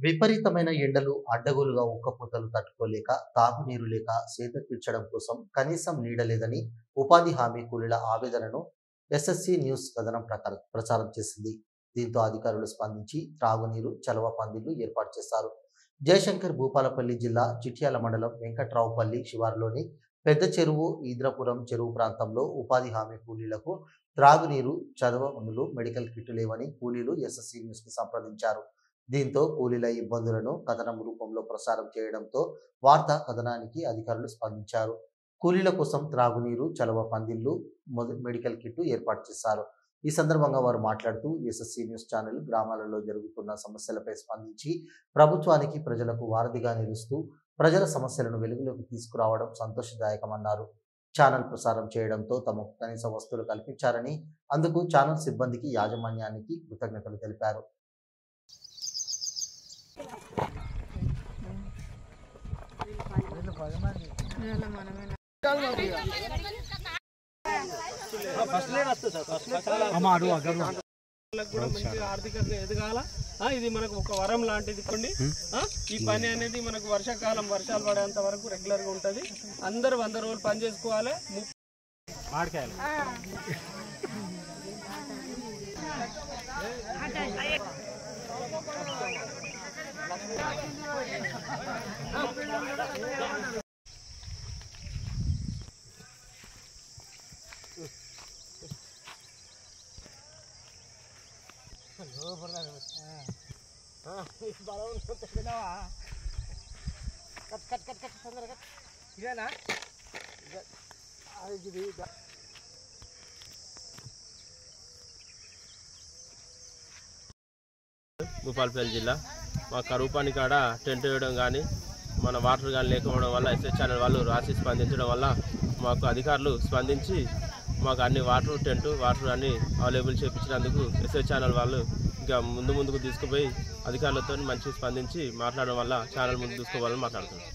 విపరీతమైన ఎండలు అడ్డగోలుగా ఉక్కపోతలు తట్టుకోలేక తాగునీరు లేక సేద తీర్చడం కోసం కనీసం నీడ లేదని ఉపాధి హామీ కూలీల ఆవేదనను ఎస్ఎస్సి న్యూస్ కథనం ప్రచారం చేసింది. దీంతో అధికారులు స్పందించి త్రాగునీరు చలవ పందిళ్లు ఏర్పాటు చేశారు. జయశంకర్ భూపాలపల్లి జిల్లా చిట్యాల మండలం వెంకట్రావుపల్లి శివారులోని పెద్ద చెరువు ఈద్రపురం చెరువు ప్రాంతంలో ఉపాధి హామీ కూలీలకు త్రాగునీరు చదవ మందులు మెడికల్ కిట్లు లేవని కూలీలు ఎస్ఎస్సి న్యూస్ కి సంప్రదించారు. దీంతో కూలీల ఇబ్బందులను కథనం రూపంలో ప్రసారం చేయడంతో వార్తా కథనానికి అధికారులు స్పందించారు. కూలీల కోసం త్రాగునీరు చలవ పందిళ్లు మెడికల్ కిట్లు ఏర్పాటు చేశారు. ఈ సందర్భంగా వారు మాట్లాడుతూ ఎస్ఎస్సి న్యూస్ ఛానల్ గ్రామాలలో జరుగుతున్న సమస్యలపై స్పందించి ప్రభుత్వానికి ప్రజలకు వారధిగా నిలుస్తూ ప్రజల సమస్యలను వెలుగులోకి తీసుకురావడం సంతోషదాయకమన్నారు. ఛానల్ ప్రసారం చేయడంతో తమకు కనీస వస్తువులు కల్పించారని అందుకు ఛానల్ సిబ్బందికి యాజమాన్యానికి కృతజ్ఞతలు తెలిపారు. ఆర్థికంగా ఎదగాల ఇది మనకు ఒక వరం లాంటిది. ఈ పని అనేది మనకు వర్షాకాలం వర్షాలు పడేంత వరకు రెగ్యులర్ గా ఉంటది. అందరూ 100 రోజులు పని చేసుకోవాలి. భూపాలపల్లి జిల్లా మా కరువు పని కాడ టెంట్ వేయడం కానీ మన వాటర్ కానీ లేకపోవడం వల్ల ఎస్ఎస్ ఛానల్ వాళ్ళు రాసి స్పందించడం వల్ల మాకు అధికారులు స్పందించి మాకు అన్ని వాటర్ అన్ని అవైలబుల్ చేయించినందుకు ఎస్ఎస్ ఛానల్ వాళ్ళు ఇంకా ముందుకు తీసుకుపోయి అధికారులతో మంచిగా స్పందించి మాట్లాడడం వల్ల ఛానల్ ముందు తీసుకోవాలని మాట్లాడుతున్నాం.